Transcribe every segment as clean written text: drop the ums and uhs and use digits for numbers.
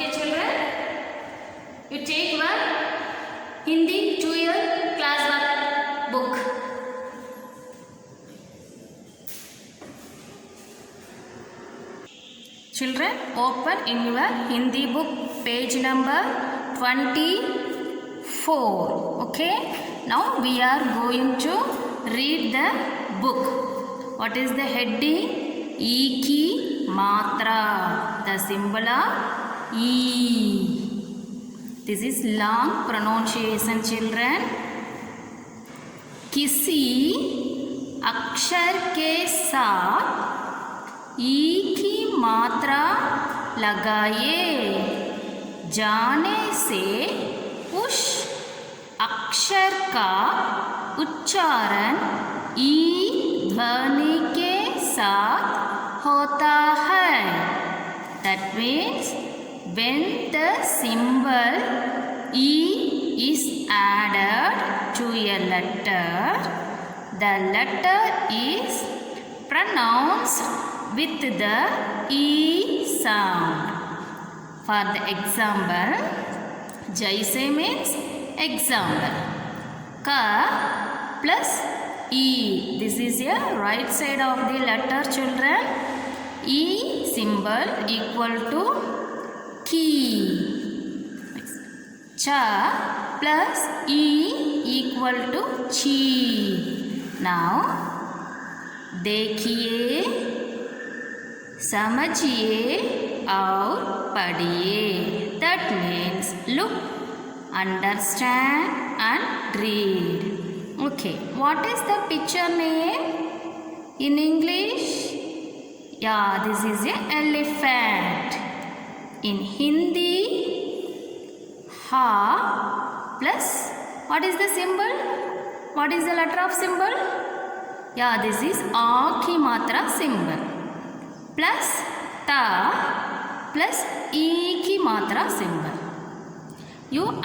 Okay, children, you take one Hindi 2-year class 1 book. Children, open in your Hindi book page number 24. Okay, now we are going to read the book. What is the heading? E ki matra, the symbol of E. This is long pronunciation, children. किसी अक्षर के साथ ई की मात्रा लगाइए, जाने से उस अक्षर का उच्चारण ई ध्वनि के साथ होता है. That means when the symbol E is added to a letter, the letter is pronounced with the E sound. For the example, jaise means example. Ka plus E. This is a right side of the letter, children. E symbol equal to key. Cha plus E equal to chi. Now, देखिए, समझिए और पढ़िए. That means look, understand and read. Okay, what is the picture name in English? Yeah, this is an elephant. In Hindi, ha plus what is the symbol? What is the letter of symbol? Yeah, this is a ki matra symbol. Plus ta plus e ki matra symbol. You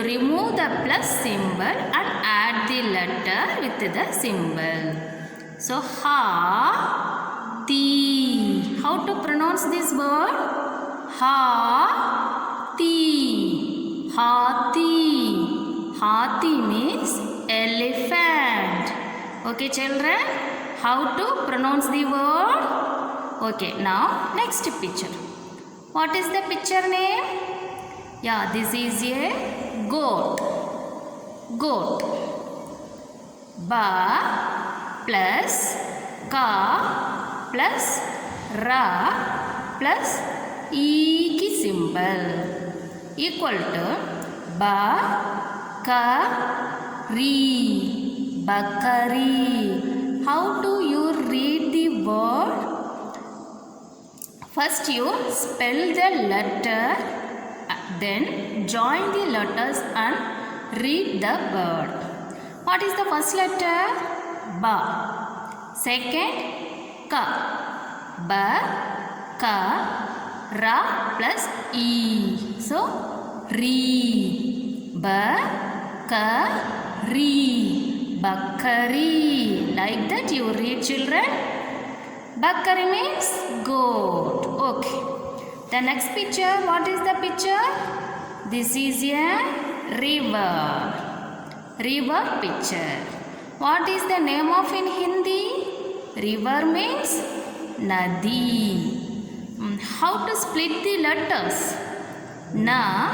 remove the plus symbol and add the letter with the symbol. So ha ti. How to pronounce this word? Ha ti. Hathi. Hathi means elephant. Okay, children, how to pronounce the word? Okay, now next picture. What is the picture name? Yeah, this is a goat. Goat. Ba plus ka plus ra plus e ki symbol equal to ba ka ri. Bakari. How do you read the word? First you spell the letter, then join the letters and read the word. What is the first letter? Ba. Second, ka. Ba, ka, ra plus e. So, ri. Ba, ka, ri. Bakari. Like that you read, children. Bakari means goat. Okay. The next picture, what is the picture? This is a river. River picture. What is the name of in Hindi? River means Nadi. How to split the letters? Na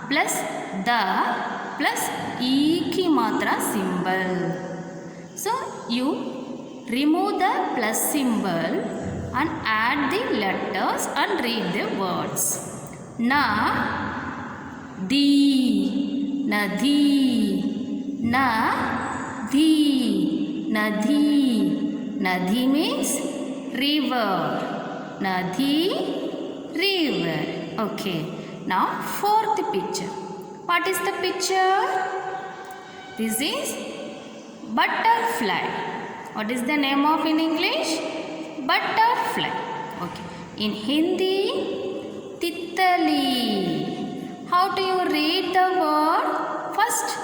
plus da plus e ki matra symbol. So you remove the plus symbol and add the letters and read the words. Na di. Nadi. Na di. Nadi. Nadi means river. Nadi, river. Okay. Now fourth picture. What is the picture? This is butterfly. What is the name of in English? Butterfly. Okay. In Hindi, titali. How do you read the word? First,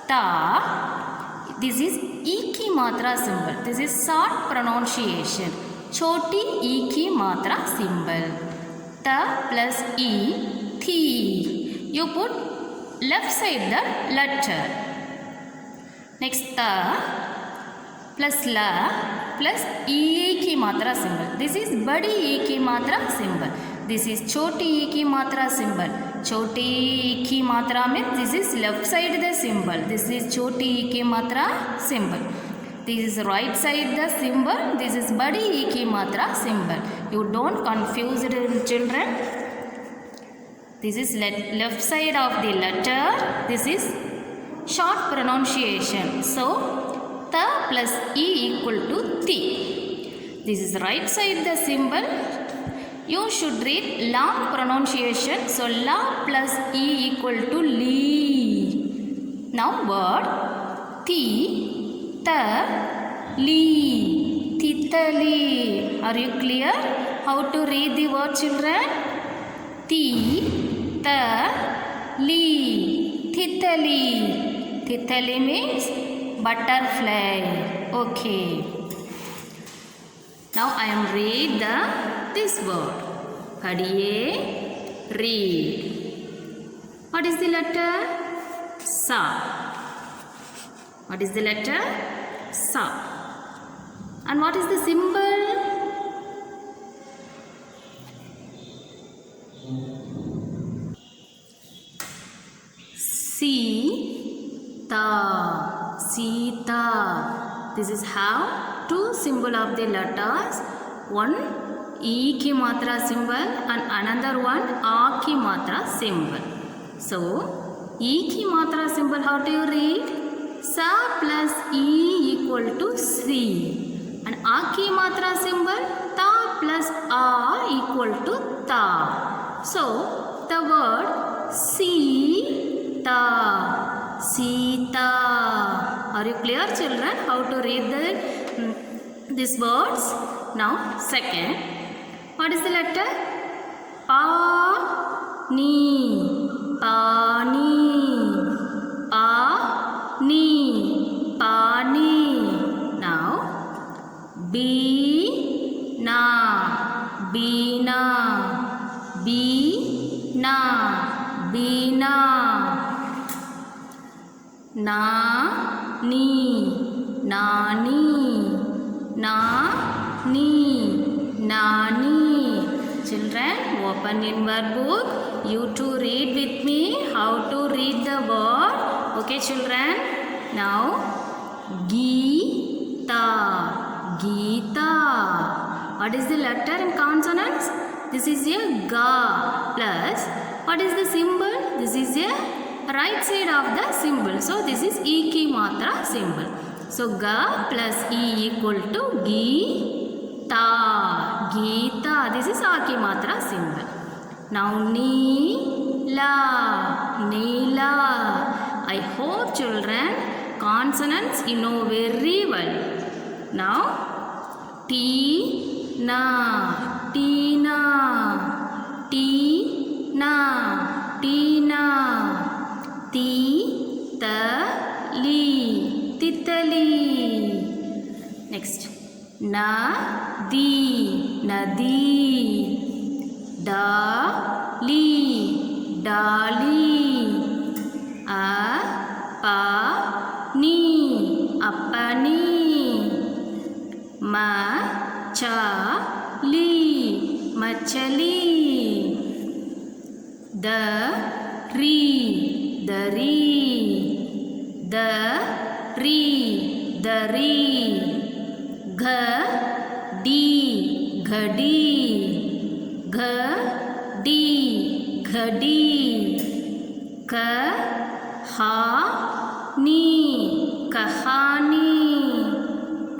ta. This is e ki matra symbol. This is short pronunciation. Choti e ki matra symbol. Ta plus E, thi. You put left side the letter. Next ta plus la plus E की मात्रा symbol. This is बड़ी E की मात्रा symbol. This is छोटी E की मात्रा symbol. छोटी E की मात्रा में this is left side the symbol. This is छोटी E की मात्रा symbol. This is right side the symbol. This is बड़ी E की मात्रा symbol. You don't confuse it, children. This is left side of the letter. This is short pronunciation. So ta plus E equal to thi. This is right side the symbol. You should read long pronunciation. So la plus E equal to li. Now word thi, ta, li, thithali. Are you clear how to read the word, children? Thi, ta, li, thithali. Thithali means butterfly. Okay. Now I am read this word. Padiye, read. What is the letter? Sa. What is the letter? Sa. And what is the symbol? Sita. Sita. This is how two symbol of the letters. One E की मात्रा symbol and another one A की मात्रा symbol. So E की मात्रा symbol, how do you read? Sa plus E equal to C. And A की मात्रा symbol ta plus A equal to ta. So the word Sita. Sita. Are you clear, children, how to read these words? Now second, what is the letter? Pa, ni, pani, pa, ni, pani. Now B, na, bina, B, na, bina. Na, ni, nani, na, ni, nani. Children, open in your book. You too read with me how to read the word. Okay, children. Now, Geeta. Geeta. What is the letter in consonants? This is a ga plus. What is the symbol? This is a right side of the symbol. So this is E की मात्रा symbol. So ga plus E equal to Geeta. Geeta. This is A की मात्रा symbol. Now Neela. Neela. I hope, children, consonants you know very well. Now Tina. Tina. Tina. Tina. Titali. Titali. Next. Nadi. Nadi. Dali. Dali. Apani. Apani. Machali. Machali. Dari. Dari. Dari. Dari. Ghadi. Ghadi. Ghadi. Ghadi. Kahani. Kahani.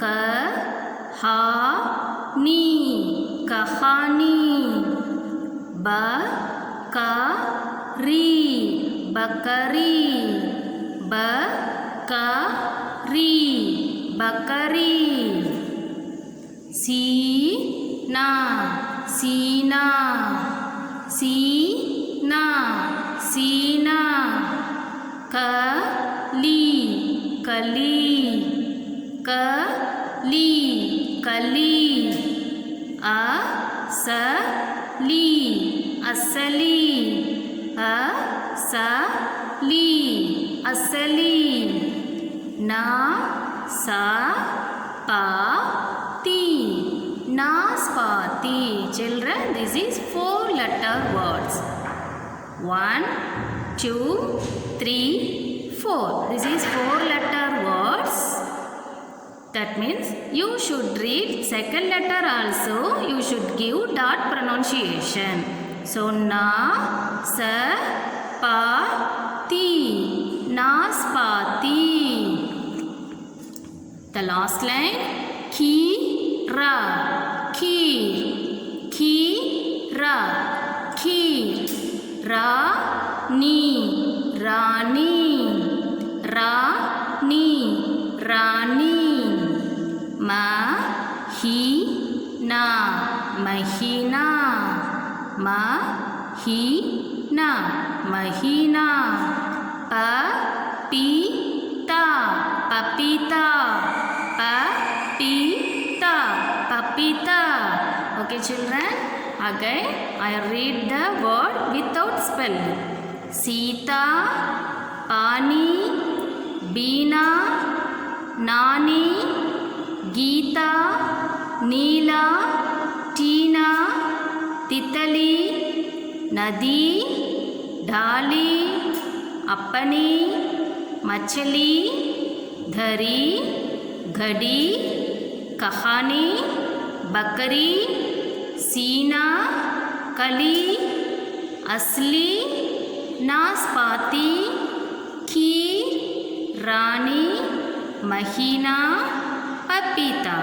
Kahani. Kahani. Bakari. Bakari. Bakari. Bakari. Sina. Sina. Sina. Sina. Kali. Kali. Kali. Kali. Asali. லி அசலி அசலி அசலி நா சா பா தி naspati. Children, this is 4-letter words. 1 2 3 4. This is 4-letter words. That means you should read second letter also. You should give dot pronunciation. So na sa pa ti naspati. The last line ki ra kheer kheera kheer ra ni rani rani rani ma hi na mahina ma hi na mahina pa pi ta papita pa pi papita. Okay children, again I read the word without spelling. Sita, Pani, Beena, Nani, Geeta, Neela, Tina, Titali, Nadi, Dali, Appani, Machali, Dhari, Ghadi, कहानी बकरी सीना कली असली नाशपाती खीर रानी महीना पपीता.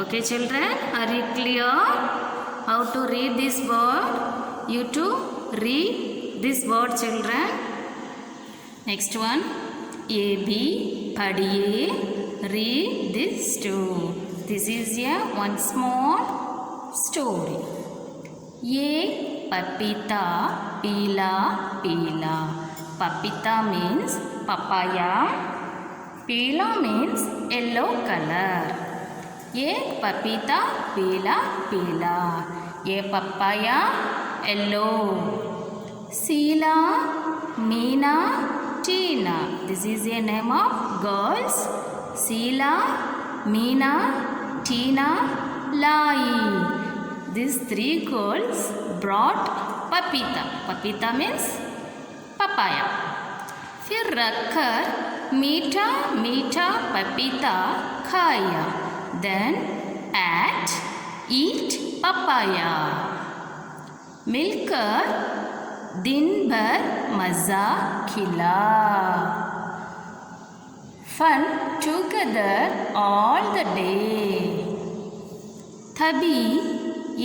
Okay children, are you clear how to read this word? You too read this word children. Next one, A B padhiye. Read this too. This is a one small story. Ye papita pila pila. Papita means papaya. Pila means yellow color. Ye papita pila pila. Ye papaya yellow. Sila, Meena, Tina. This is a name of girls. Sila, Meena, Tina, Lai. These 3 girls brought papita. Papita means papaya. फिर रखकर मीठा मीठा पपीता खाया. Then eat papaya. मिलकर दिन भर मज़ा खिला. Fun together all the day. तभी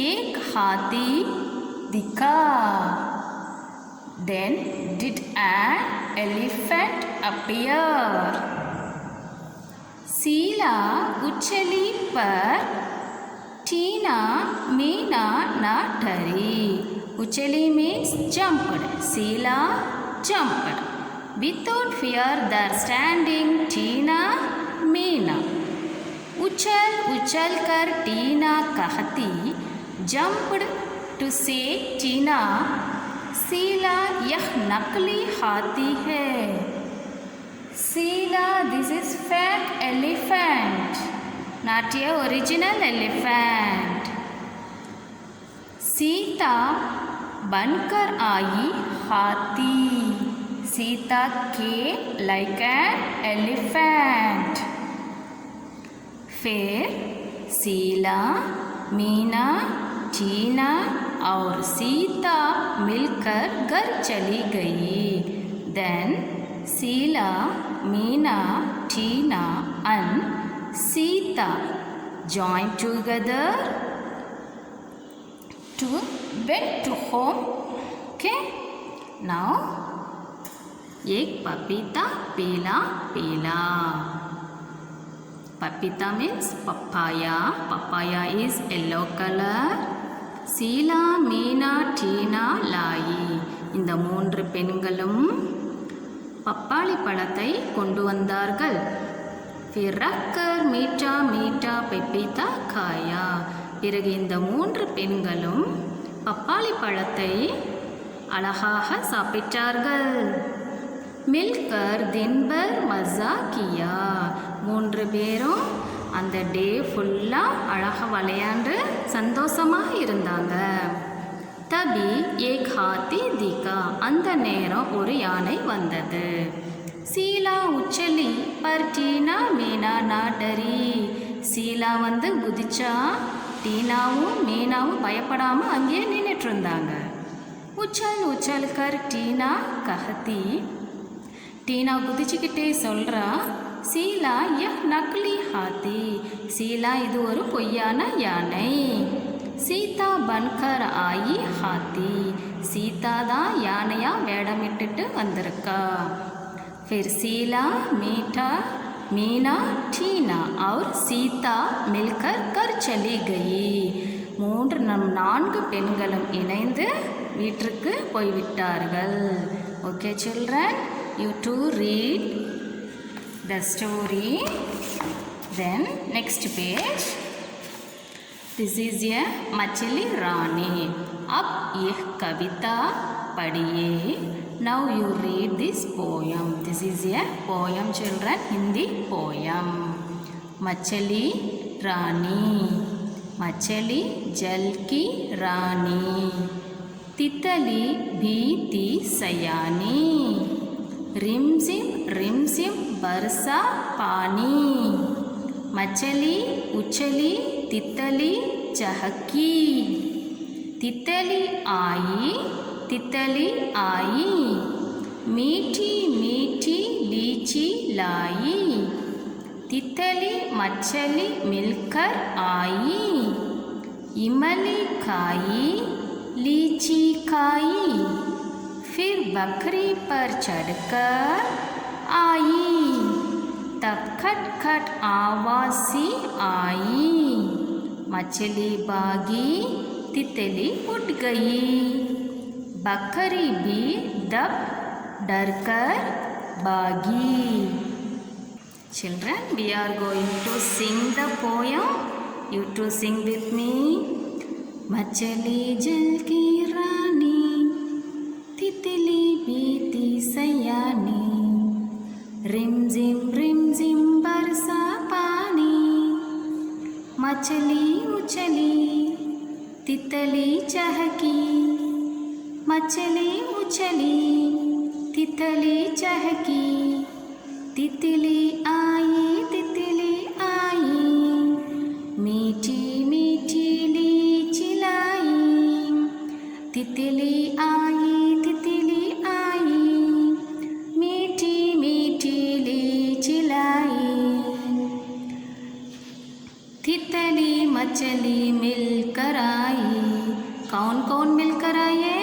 एक हाथी दिखा. Then did an elephant appear. Sheila उछली पर टीना मीना ना डरी. उछली means jumped. Sheila jumped. Without fear they are standing Tina, Meena. उछल उछल कर टीना कहती. Jumped to say Tina, Sheila यह नकली हाथी है. Sheila this is fake elephant, not a original elephant. Sita बनकर आई हाथी. Sita came like an elephant. फिर शीला, मीना, टीना और सीता मिलकर घर चली गई. Then Sheila, Meena, Tina and Sita joined together to went to home. Okay, now एक पपीता पीला पीला. Papita means papaya. Papaya is yellow color. Sila, Meena, Tina, Lai. இந்த 3 பெண்களும் பப்பாளி பழத்தை கொண்டு வந்தார்கள். फिर रखकर मीठा मीठा पपीता खाया. பிறகு இந்த 3 பெண்களும் பப்பாளி பழத்தை அழகாக சாப்பிட்டார்கள். மில்கர் தின்பர் மஸா கியா. 3 பேரும் அந்த டே ஃபுல்லாக அழகாக விளையாண்டு சந்தோஷமாக இருந்தாங்க. தபி ஏக் ஹாத்தி திகா. அந்த நேரம் ஒரு யானை வந்தது. சீலா உச்சலி பர் டீனா மீனா நாடரி. சீலா வந்து குதிச்சா, டீனாவும் மீனாவும் பயப்படாமல் அங்கேயே நின்றுட்டு இருந்தாங்க. உச்சல் உச்சல் கர் டீனா கஹத்தி. டீனா குதிச்சுக்கிட்டே சொல்கிறா, சீலா நக்லி ஹாத்தி. சீலா இது ஒரு பொய்யான யானை. சீதா பன்கர் ஆயி ஹாத்தி. சீதா தான் யானையாக வேடமிட்டுட்டு வந்திருக்கா. फिर सीला मीठा मीना टीना और सीता मिलकर घर चली गई. 4 பெண்களும் இணைந்து வீட்டிற்கு போய்விட்டார்கள். Okay children, you to read the story. Then next page. This is a मछली रानी. अब यह कविता पढ़िए. Now you read this poem. This is a poem children, Hindi poem. मछली रानी. मछली जल की रानी, तितली भी थी सयानी. रिमझिम बरसा पानी. मछली उछली तितली चहकी. तितली आई, मीठी मीठी लीची लाई. तितली मछली मिलकर आई, इमली खाई लीची खाई. फिर बकरी पर चढ़कर आई, तब खट खट आवाज़ सी आई. मछली भागी, तितली उठ गई. बकरी भी दब डर कर भागी. Children, we are going to sing the poem. You to sing with me. मछली जल की रानी, तितली भी थी सयानी. रिमझिम बरसा पानी. मछली उछली तितली चहकी. मछली उछली तितली चहकी. तितली आई, मीठी मीठी लीची लाई. तितली आई, मीठी मीठी लीची लाई. तितली मछली मिलकर आई. कौन कौन मिलकर आए?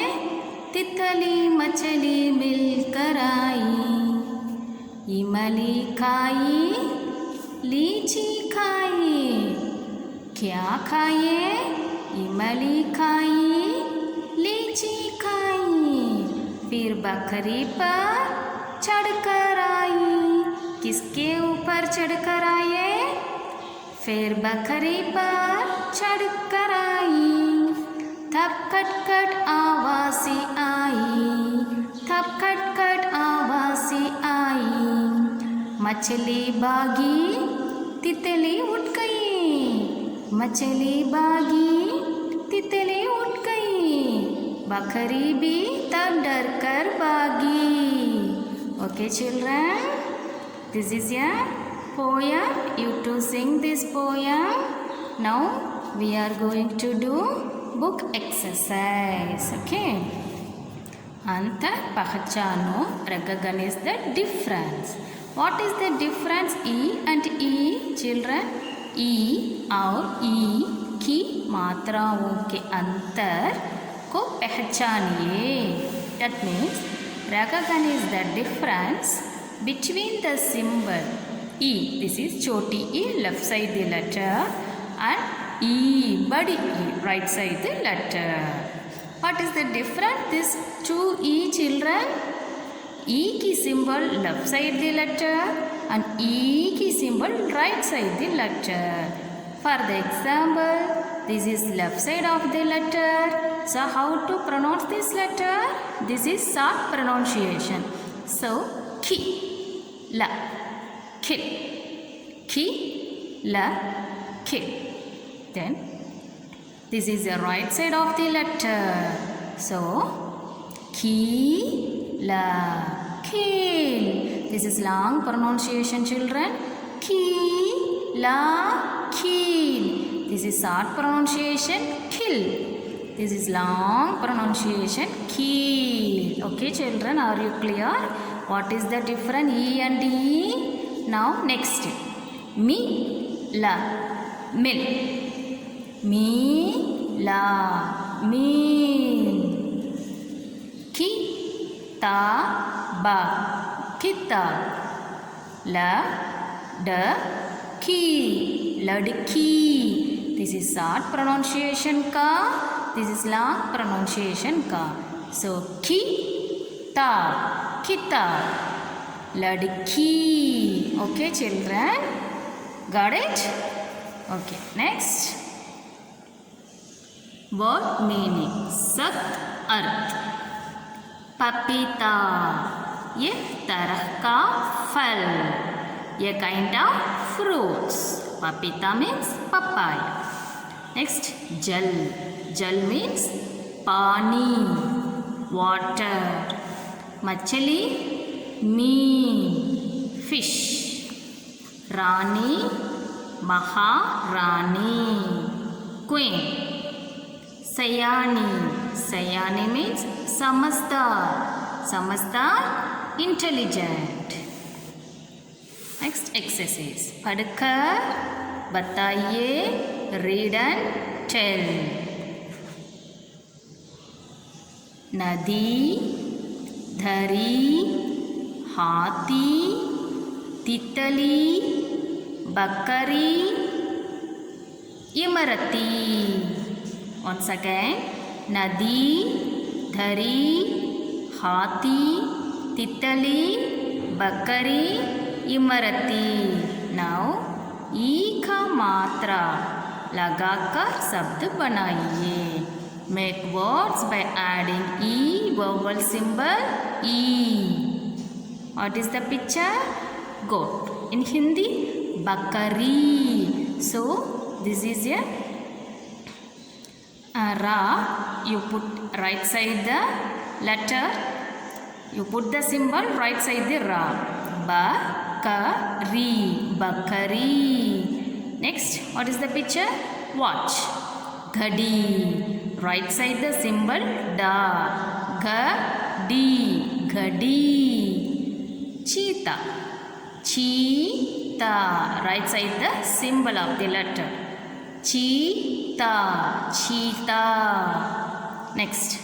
तितली मछली मिलकर आई. इमली खाई, लीची खाई. क्या खाए? इमली खाई, लीची खाई. फिर बकरी पर चढ़कर आई. किसके ऊपर चढ़कर आए? फिर बकरी पर चढ़कर आई. तब खट खट आवाज़ आई. तब खट खट आवाज़ आई. मछली भागी, तितली उठ गई. मछली भागी, तितली उठ गई. बकरी भी तब डर कर भागी. Okay children, this is a poem. You to sing this poem. Now we are going to do book exercise. Okay. Anta pahchano, recognize the difference. What is the difference E and E children? E और E की मात्राओं के अंतर को पहचानिए. That means recognize the difference between the symbol E. This is choti E, left side the letter, and E, badi E, right side the letter. What is the difference? This two E children. E की symbol left side the letter and E की symbol right side the letter. For the example, this is left side of the letter, So how to pronounce this letter? This is short pronunciation. So ki, la, kil, ki, la, kil. Then this is the right side of the letter. So ki, la, kil. This is long pronunciation, children. Ki, la, kil. This is short pronunciation, kil. This is long pronunciation, keel. Okay, children, are you clear? What is the difference E and E? Now, next. Mi, la, mil. Mi, la, min. Ki, ta, ba, kitab. La, da, ki. Ladki. This is short pronunciation ka. This is long pronunciation ka. So ki, ta, kitab, ladki. Okay, children, got it? Okay, next. Word meaning. Sat अर्थ. पपीता ये तरह का फल. ये kind of fruits. Papita means papaya. Next, jal. Jal means pani, water. Machali, mean, fish. Rani, Maharani, queen. Sayani. Sayani means samastar. Samastar, intelligent. Next exercise. Padkar, bataiye, read and tell. Nadi, dhari, hathi, titali, bakari, imarati. Once again. Nadi, dhari, hathi, titali, bakari, imarti. Now ई का मात्रा लगाकर शब्द बनाइए. Make words by adding ई vowel symbol ई. What is the picture? Goat. In Hindi bakari. So this is a ra. You put right side the letter. You put the symbol right side the ra. Bakari, bakari. Next, what is the picture? Watch. Ghadi. Right side the symbol da. Ghadi, ghadi. Cheetah. Cheetah. Right side the symbol of the letter. Cheetah, cheetah. Next.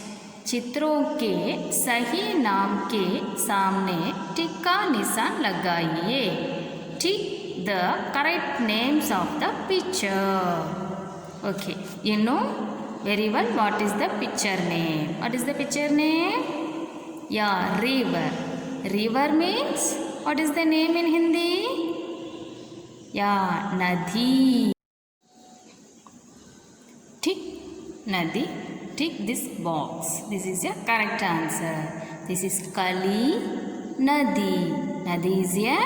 चित्रों के सही नाम के सामने टिक का निशान लगाइए. Tick the correct names of the picture. Okay, you know very well what is the picture name. What is the picture name? Yeah, river. River means what is the name in Hindi? Yeah, Nadi. Tick, Nadi. Tick this box. This is your correct answer. This is Kali Nadi. Nadi is your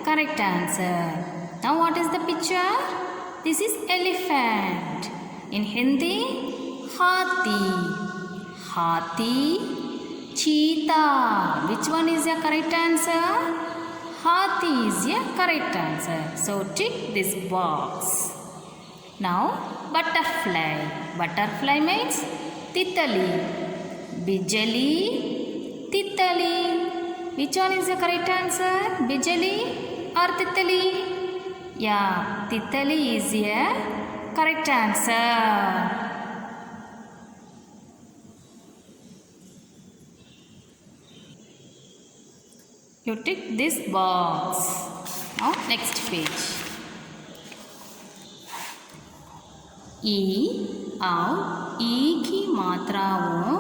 correct answer. Now what is the picture? This is elephant. In Hindi, Hathi. Hathi, cheetah. Which one is your correct answer? Hathi is your correct answer. So tick this box. Now butterfly. Butterfly means Titali. Bijali, Titali. Which one is the correct answer? Bijali or Titali? Yeah, Titali is the correct answer. You tick this box. Now next page. ई और ई की मात्राओं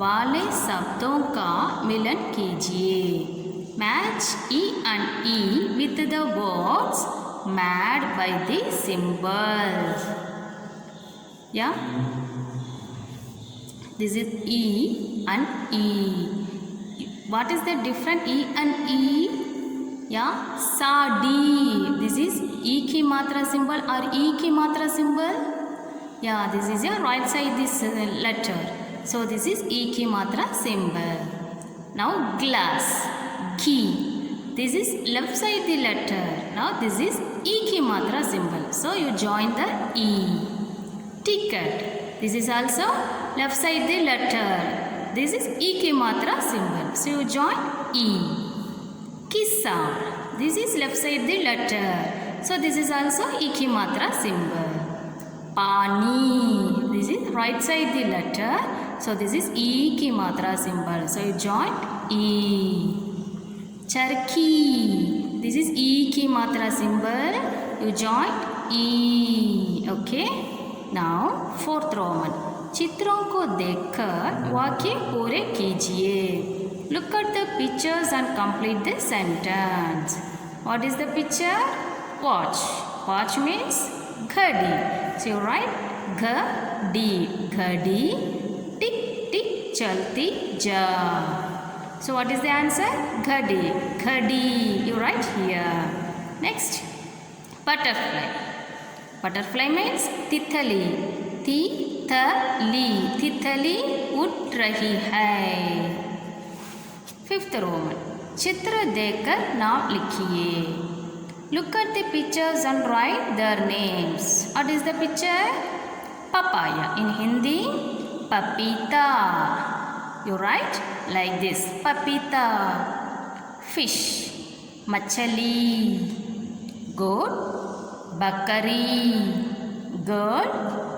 वाले शब्दों का मिलन कीजिए. Match E and E with the words mad by the symbols. या This is E and E. What is the different E and E? Yeah, Sa D. This is E ki matra symbol or E ki matra symbol. Yeah, this is your right side this letter. So this is E ki matra symbol. Now glass. Key. This is left side the letter. Now this is E ki matra symbol. So you join the E. Ticket. This is also left side the letter. This is E ki matra symbol. So you join E. Kissa. This is left side the letter. So this is also E ki matra symbol. Pani. This is right side the letter. So this is E ki matra symbol. So you join E. Charki. This is E ki matra symbol. You join E. Okay. Now fourth Roman. चित्रों को देखकर वाक्य पूरे कीजिए. Look at the pictures and complete the sentence. What is the picture? Watch. Watch means घड़ी. So you write घड़ी. घड़ी टिक टिक चलती जा. So what is the answer? घड़ी. घड़ी. You write here. Next. Butterfly. Butterfly means तितली. तितली. तितली उड़ रही है. Fifth Roman. चित्र देखकर नाम लिखिए. Look at the pictures and write their names. What is the picture? Papaya. In Hindi, papita. You write like this. Papita. Fish. Machali. Goat. Bakari. Girl.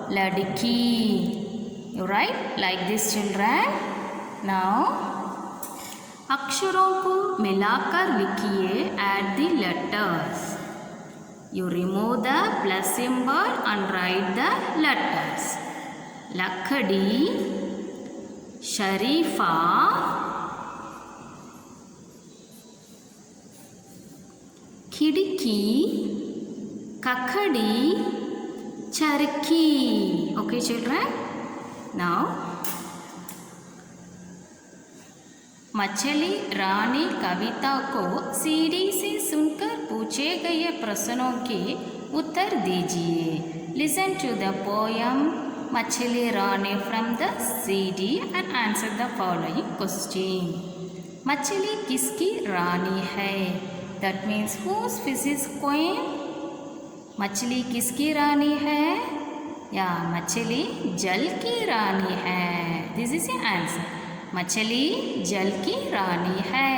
Ladki. You write like this, children. Now, अक्षरों को मिलाकर लिखिए. Add the letters. You remove the plus symbol and write the letters. लकड़ी, शरीफा, खिड़की, ककड़ी, चरखी. Okay, children. Now, मछली रानी कविता को सीडी से सुनकर पूछे गए प्रश्नों के उत्तर दीजिए. Listen to the poem मछली रानी from the CD and answer the following question. मछली किसकी रानी है? That means whose fish is queen? मछली किसकी रानी है? या मछली जल की रानी है. This is the answer. मछली जल की रानी है.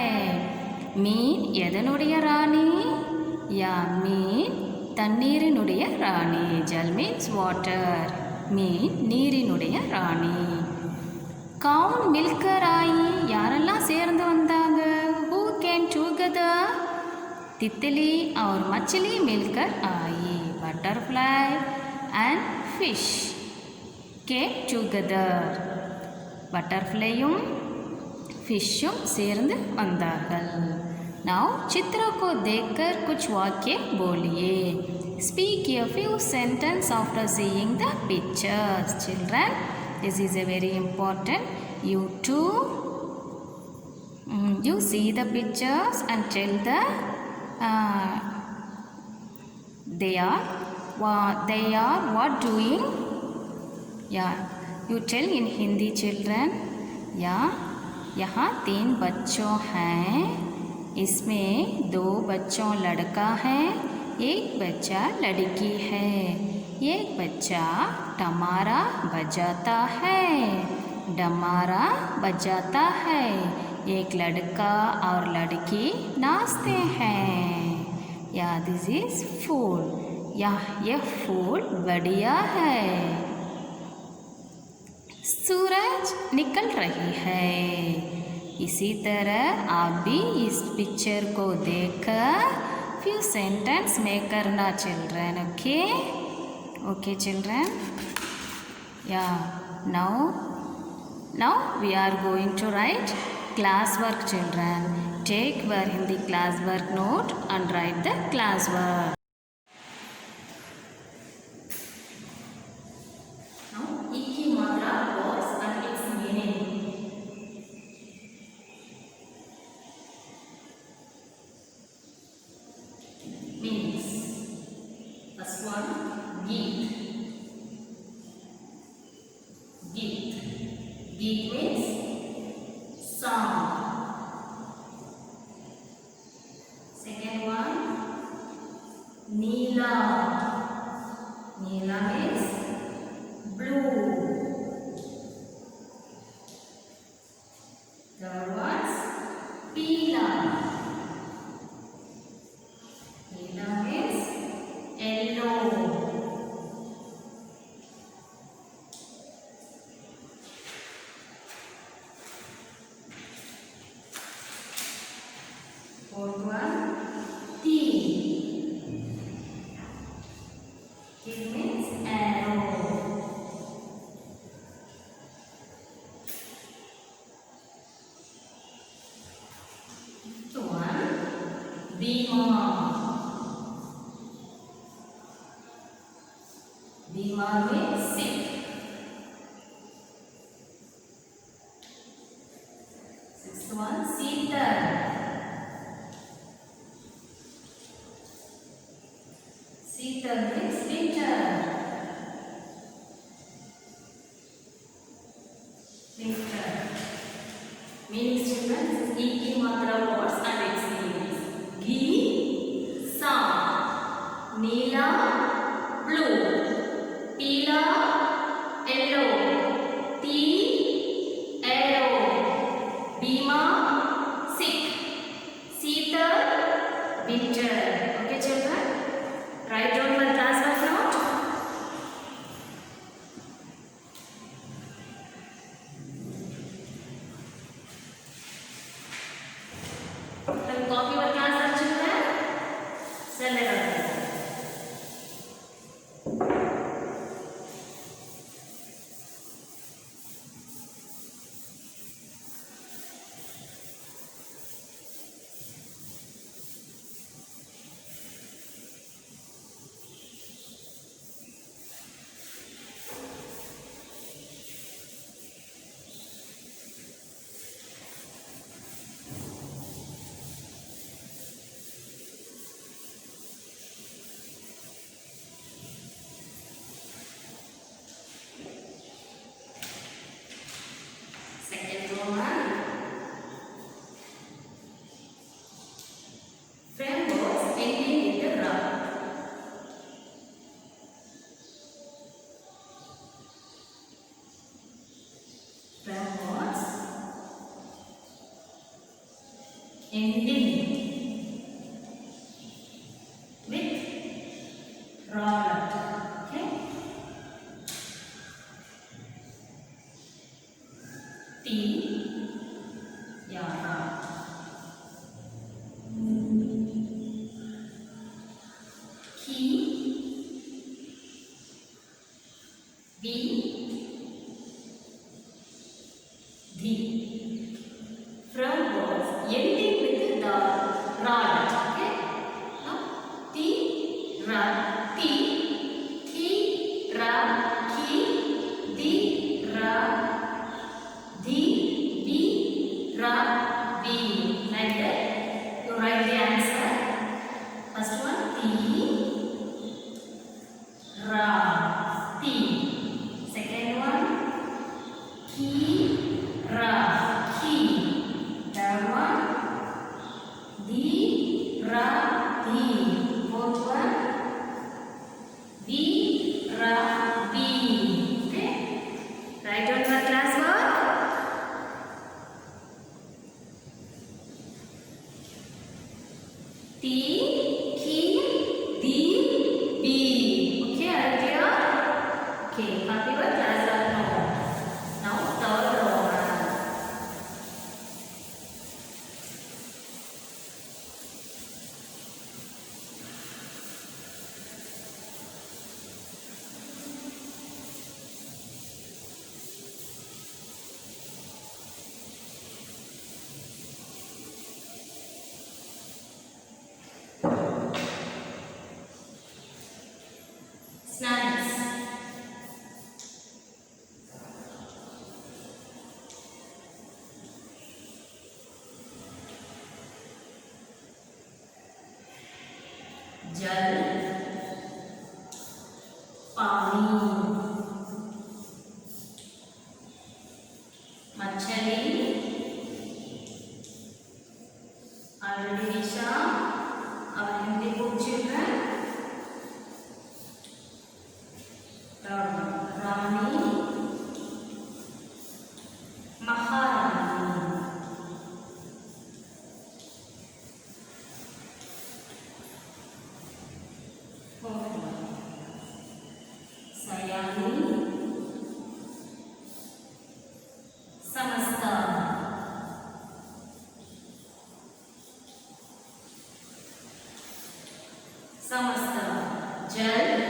மீன் எதனுடைய ராணி? या மீன் தண்ணீரினுடைய ராணி. Jal means water. மீன் நீரினுடைய ராணி. கவுன் மில்கர் ஆயி. யாரெல்லாம் சேர்ந்து வந்தாங்க? Who came together? तितली और मछली मिलकर आई. Butterfly and fish came together. बटरफ्लाइயும் फिशும் சேர்ந்து வந்தார்கள். Now चित्रों को देखकर कुछ वाक्य बोलिए. Speak a few sentences after seeing the pictures. Children, this is a very important. You too, you see the pictures and tell the they are what doing. Yeah. You tell in Hindi, children. या यहाँ 3 बच्चों हैं. इसमें 2 बच्चों लड़का है, 1 बच्चा लड़की है. एक बच्चा डमारा बजाता है. डमारा बजाता है. एक लड़का और लड़की नाचते हैं. या दिस इज फूल. यह फूल बढ़िया है. सूरज निकल रही है. इसी तरह आप भी इस पिक्चर को देखकर few sentences make करना children. Okay children. Yeah. Now we are going to write class work, children. Take your Hindi class work note and write the class work. Now, E की मात्रा words and its First one, geet. Geet. Geet means song. Second one, Neela. Neela means blue. Third one, Peela. Peela means yellow. Fourth one, T. T means arrow. Fifth one, Bhima. Bhima means sick. Sixth one, Sita. Sita means winter. Winter. Meaning children, Iki Matra words and its meanings. Gi, sun. Neela, blue. Peela, yellow. Tea, arrow. Bhima, sick. Sita, winter. Okay children? Write down one class work note. Then copy your class work children. Send it out. Second one, frameworks ending with the ra. Frameworks ending with ra. Okay. T, yara. Ki, vi, dhi. From words ending with the rod. Okay. Now, ti, ra, ti, thi, ra, ki, di, ra, di, vi, ra, vi. Like that, you write the answer. First one, ti, ra, ti. Second one, ki, ra, ki. Third one, di, ra, di. Fourth one, vi, ra, vi. Okay. Write down your class work. T, ki, di, bi. Okay, are you clear? Okay, copy your class work now. Now, third Roman. Snacks. Jal, समस्त, जल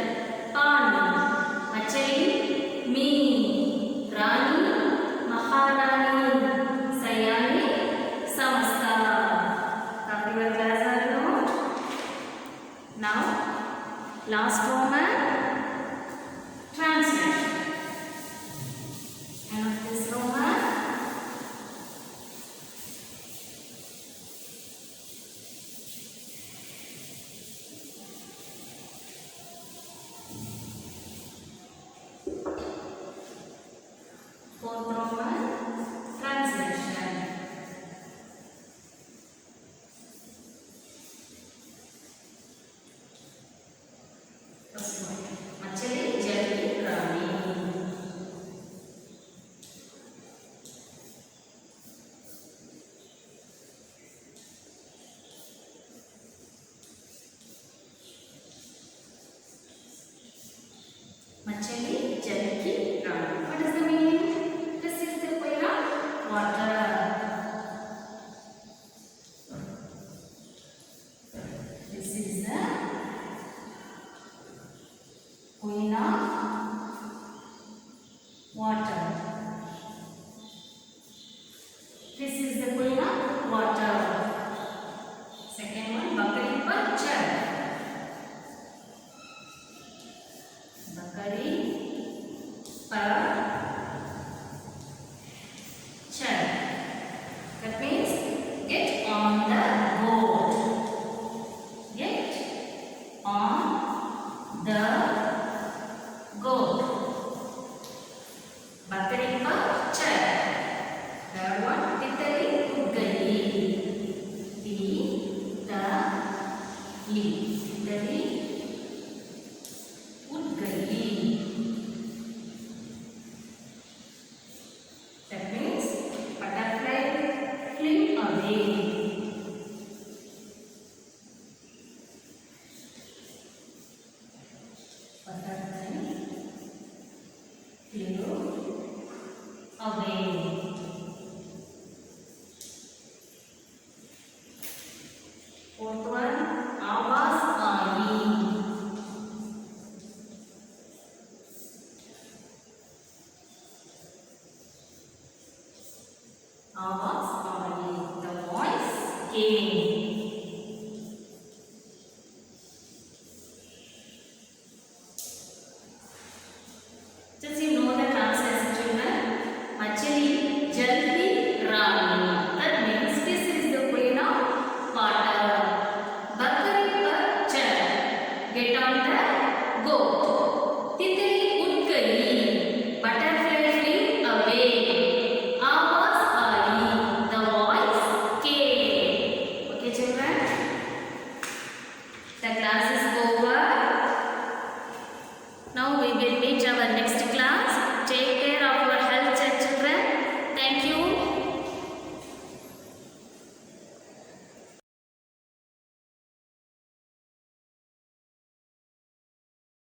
पानी, मछली mean, रानी महारानी, सयानी समस्त. Complete class are note. Now last Roman translation. And of this Roman, fourth Roman translation. First one, मछली जल की प्राणी. मछली जल की प्राणी. What is the meaning? This is the पहिला water. This is the queen of water. This is the queen of water. Second one, बकरी पर चढ़. बकरी पर चढ़. That means get on the boat. Get on the goat. बकरी पर चढ़. Third one, तितली उड़ गई. तितली. तितली